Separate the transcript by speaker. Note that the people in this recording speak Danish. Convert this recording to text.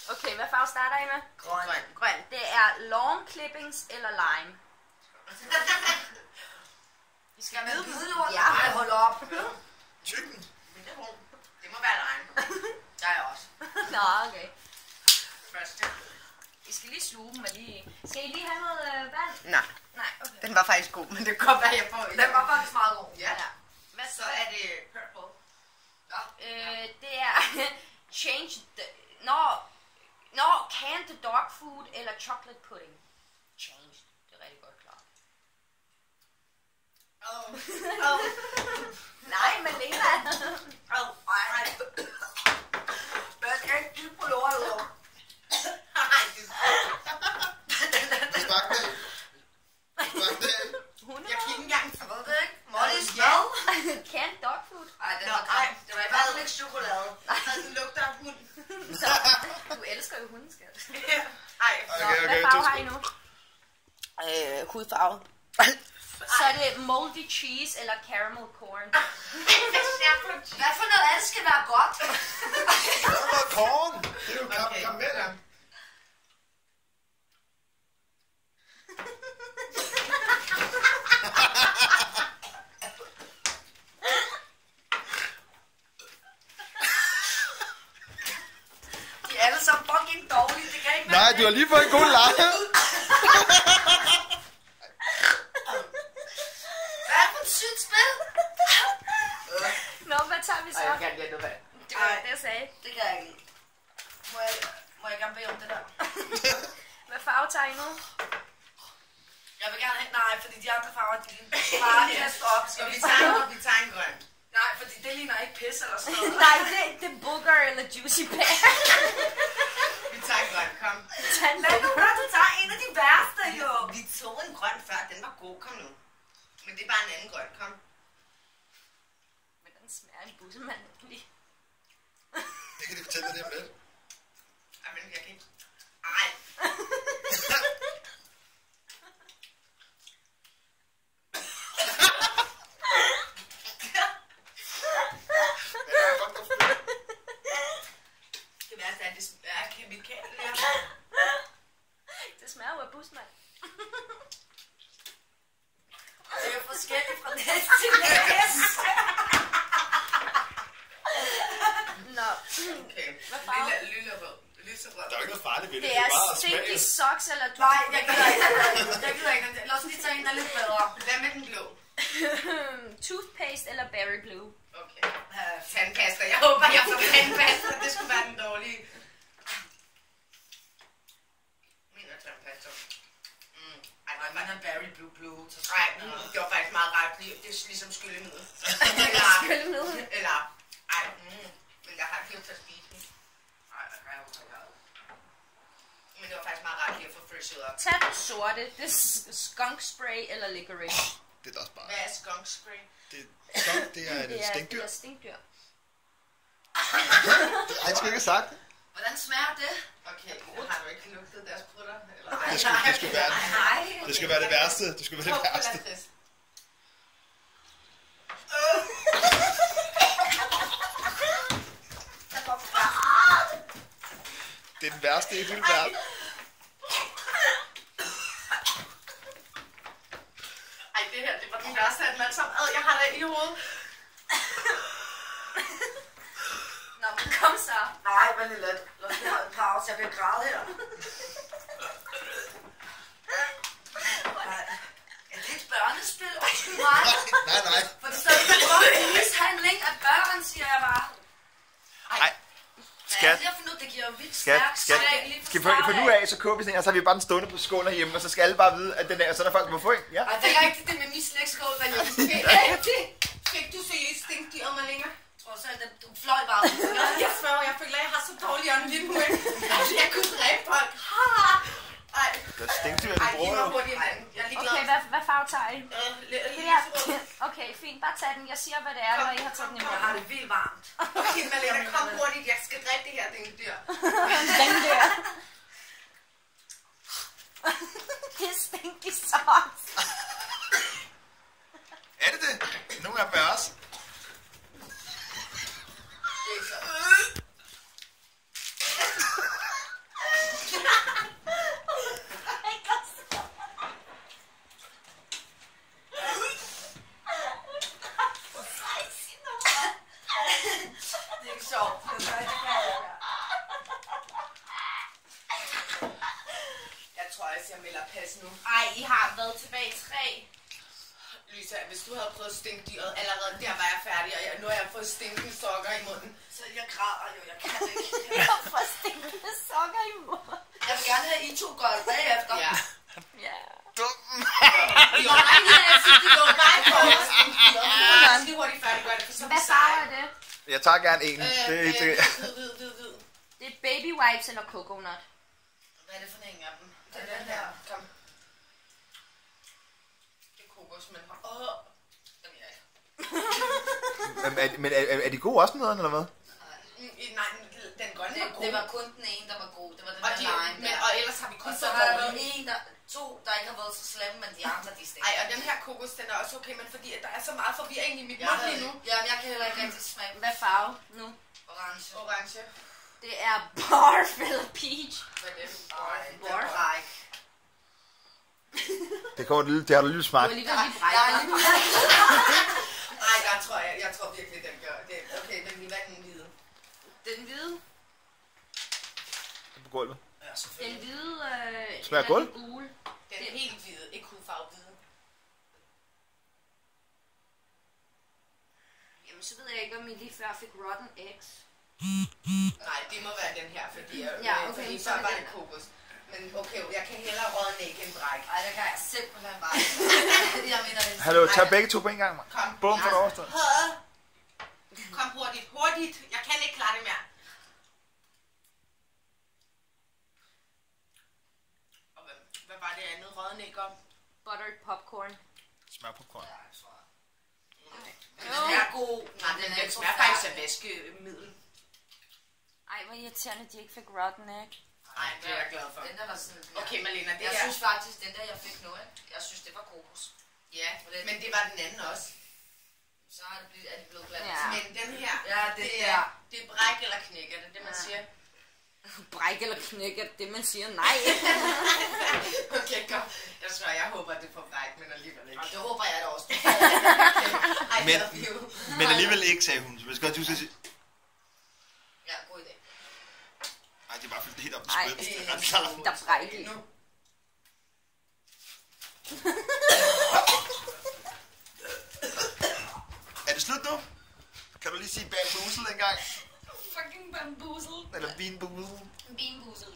Speaker 1: Okay, hvad farve starter I med?
Speaker 2: Grøn.
Speaker 1: Grøn. Det er lawn clippings eller lime.
Speaker 2: Vi skal med hvidlort.
Speaker 1: Ja.
Speaker 2: Nej, hold op.
Speaker 3: Tykken.
Speaker 2: Det må være lime. Der er jeg også.
Speaker 1: Nå, okay.
Speaker 2: Første.
Speaker 1: I skal lige sluge dem og lige... Skal I lige have noget vand?
Speaker 2: Nej.
Speaker 1: Nej, okay.
Speaker 2: Den var faktisk god, men det kan godt være, jeg får. Den var faktisk meget god. Ja.
Speaker 1: Hvad
Speaker 2: Så er det purple. Ja.
Speaker 1: Det er change the... Canned dog food eller chocolate pudding. Change. Det er rigtig godt klart. Nej, Malena.
Speaker 2: Ej. Hvad skal ikke dybe på lortet?
Speaker 3: Hvad smagte det?
Speaker 2: Jeg kan ikke engang få det, ikke? Molly's hvad?
Speaker 1: Canned dog food.
Speaker 2: Ej, det var i hvert fald ikke chokolade. Den lugter af hund.
Speaker 1: Du elsker jo hundeskal.
Speaker 2: Ej.
Speaker 1: Hvad farve har I nu?
Speaker 2: Hudfarve.
Speaker 1: Så er det moldy cheese eller caramel corn.
Speaker 2: Hvad for noget af det skal være godt?
Speaker 3: Caramel corn. Det er jo karamel.
Speaker 2: De er alle så fucking dårlige. Det kan ikke være.
Speaker 3: Nej, du har lige fået en god lege.
Speaker 2: Hvad er det for et sygt spil?
Speaker 1: Nå, hvad tager vi så?
Speaker 2: Jeg kan noget vand.
Speaker 1: Det var det, jeg sagde.
Speaker 2: Det kan jeg ikke. Må jeg gerne bede om det der?
Speaker 1: Hvad farve tager I nu?
Speaker 2: Jeg vil gerne have... Nej, fordi de andre farver, de ligner bare helt op. Skal vi tage en grøn? Nej, fordi det ligner ikke pis eller sådan noget.
Speaker 1: Nej, det er booger eller juicy pear.
Speaker 2: Vi tager en grøn, kom.
Speaker 1: Lad
Speaker 2: nu høre, du tager en af de værste, jo. Vi tog en grøn før, den var god, kom nu. Men det er bare en anden grøn, kom.
Speaker 1: Men den smager en bussemand lige.
Speaker 3: Det kan de fortælle dig det om lidt.
Speaker 2: Ej, men jeg kan ikke... Ej. Det værste er, at det smager kemikalier.
Speaker 1: Det smager jo af busmand.
Speaker 2: Det er jo forskelligt fra næst til næst.
Speaker 1: Nå.
Speaker 2: Okay.
Speaker 1: Hvad farve?
Speaker 2: Lyserød.
Speaker 3: Der er jo ikke noget farligt ved det.
Speaker 1: Det er stinky socks eller
Speaker 2: Nej, jeg gider ikke. Jeg gider ikke. Lad os lige tage en, der er lidt bedre. Hvad med den blå?
Speaker 1: toothpaste eller berry blue.
Speaker 2: Okay. Tandpasta. Jeg håber, jeg får tandpasta. Det skulle være den dårlige. Min er tandpasta. Ej, den er berry blue. Nej, det var faktisk meget rart. Det er ligesom skyllemiddel.
Speaker 1: Skyllemiddel?
Speaker 2: Eller... Ej, men jeg har ikke lyst til at spise den. Ej, det har jeg jo men det var faktisk meget rart lige at få frishet op.
Speaker 1: Tag den sorte. Det er skunk spray eller licorice.
Speaker 3: Det er da også bare...
Speaker 2: Hvad er skunk spray?
Speaker 3: Det er et stinkdyr.
Speaker 1: Det er stinkdyr.
Speaker 3: Ej, det skal ikke have sagt det.
Speaker 2: Hvordan smager det? Okay, jeg har jo ikke lugtet deres prutter.
Speaker 3: Det skal være det værste. Det skal være det værste. Det er den værste i hele verden.
Speaker 2: Ej, det her, det var den værste af dem alle sammen. Jeg har det i hovedet.
Speaker 1: Nå, men kom så.
Speaker 2: Nej, vent lidt. Lad os lige holde en pause. Jeg vil græde her. Nej. Er det et børnespil? Undskyld mig.
Speaker 3: Nej.
Speaker 2: For det står ikke godt mishandling af børn, siger jeg bare. Ej.
Speaker 3: Skat.
Speaker 2: Det giver jo vildt
Speaker 3: Skat. Skal vi fra nu af, så koger vi sådan her, så har vi bare den stående på skål herhjemme, og så skal alle bare vide, at den er, så der folk må få en. Ja.
Speaker 2: Ej, det er rigtigt, det med min slægtskål derhjemme. Fik du seriøst stinkdyr, Malena? Jeg tror så, at du fløj bare ud. Jeg sværger, jeg føler, at jeg har så dårlig åndelig på. Jeg kunne dræbe folk. Ej.
Speaker 3: Det er stinkdyr, det bruger jo.
Speaker 1: Okay, hvad farve tager I? Okay, fint. Bare tag den. Jeg siger, hvad det er, når I har taget den i munden.
Speaker 2: Jeg har det vildt varmt. Okay, Malena, kom hurtigt. Jeg skal dræbe det her stinkdyr.
Speaker 1: Stinkdyr. Det er stinky socks.
Speaker 3: Er det det? Nogle er børs.
Speaker 2: Det er så... har været tilbage i 3. Lisa, hvis du havde prøvet stinkdyret, allerede der var jeg færdig, og nu har jeg fået stinkende sokker i munden. Så jeg græder jo, jeg kan ikke.
Speaker 1: Jeg har fået stinkende sokker i munden.
Speaker 2: Jeg vil gerne have I 2 godt bagefter. Ja.
Speaker 1: Ja.
Speaker 2: Jo, nej, det var bare for stinkdyret. Jeg skal hurtigt færdiggøre det, for så
Speaker 1: hvad farve er det?
Speaker 3: Jeg tager gerne en.
Speaker 2: Hvid.
Speaker 1: Det er baby wipes eller coconut.
Speaker 2: Hvad er det for en af dem? Den der. Kom. Det er kokos, men... Jamen, ja.
Speaker 3: Men er de gode også noget, eller hvad?
Speaker 2: Nej, den grønne var god.
Speaker 4: Det var kun den ene, der var god. Det var den
Speaker 2: Og,
Speaker 4: der line der.
Speaker 2: og ellers har vi kun
Speaker 4: Og så var der to, der ikke har været så slemme, men de andre, de stinker.
Speaker 2: Ej, og den her kokos, den er også okay, men fordi at der er så meget forvirring i mit mund lige nu.
Speaker 4: Jamen, jeg kan heller ikke rigtig smage.
Speaker 1: Hvad farve nu?
Speaker 2: Orange.
Speaker 1: Det er barf eller peach.
Speaker 2: Hvad er det?
Speaker 1: Barf.
Speaker 3: Det kommer det har du lige smagt.
Speaker 1: Du er lige brækker.
Speaker 2: Nej, jeg tror virkelig, den gør det. Okay, men vi vandt den hvide.
Speaker 1: Den hvide.
Speaker 3: På gulvet.
Speaker 2: Ja, selvfølgelig.
Speaker 1: Den hvide
Speaker 3: smager guld.
Speaker 1: Gule.
Speaker 2: Den er helt hvide, ikke hudfarve hvide.
Speaker 1: Jamen, så ved jeg ikke, om I lige før fik rotten eggs.
Speaker 2: Nej, det må være den her, fordi,
Speaker 1: Ja, okay,
Speaker 2: fordi så
Speaker 1: så er
Speaker 2: var
Speaker 1: det
Speaker 2: det kokos. Men okay, jeg kan hellere rådne æg end bræk.
Speaker 4: Ej, det kan jeg simpelthen bare. Jeg mener, det er
Speaker 3: Hallo, tag begge to på en gang, mand.
Speaker 2: Kom.
Speaker 3: Bum for det overstået.
Speaker 2: Kom hurtigt. Jeg kan ikke klare det mere. Og hvad var det andet rådne æg om?
Speaker 1: Buttered popcorn.
Speaker 3: Smag popcorn.
Speaker 2: Den er god. Nej, den smager faktisk af vaskemiddel.
Speaker 1: Ej, hvor irriterende, de ikke fik rotten egg.
Speaker 2: Nej, det er jeg glad for.
Speaker 4: Den der var sådan...
Speaker 2: Okay, Malena, det
Speaker 4: Jeg
Speaker 2: er...
Speaker 4: synes faktisk, den der, jeg fik nu, jeg synes, det var kokos.
Speaker 2: Ja, men det var den anden også.
Speaker 4: Så er de blevet blandet.
Speaker 1: Ja.
Speaker 2: Men den her,
Speaker 4: Ja,
Speaker 2: det er bræk eller knæk, er det man siger?
Speaker 1: Bræk eller knæk, er det man siger? Nej.
Speaker 2: Okay, kom. Jeg tror, jeg håber, det får bræk, men alligevel ikke.
Speaker 4: Og det håber jeg da også.
Speaker 3: Men alligevel ikke, sagde hun. Så jeg skal godt huske at sige...
Speaker 4: Ja, god idé.
Speaker 3: Nej, det er bare fyldt helt op med
Speaker 1: Nej,
Speaker 3: sprit. Det er ret klart.
Speaker 1: der er bræk i.
Speaker 3: Er det slut nu? Kan du lige sige bamboozle en gang?
Speaker 4: Fucking bamboozle.
Speaker 3: Eller beanboozle?
Speaker 4: Beanboozle.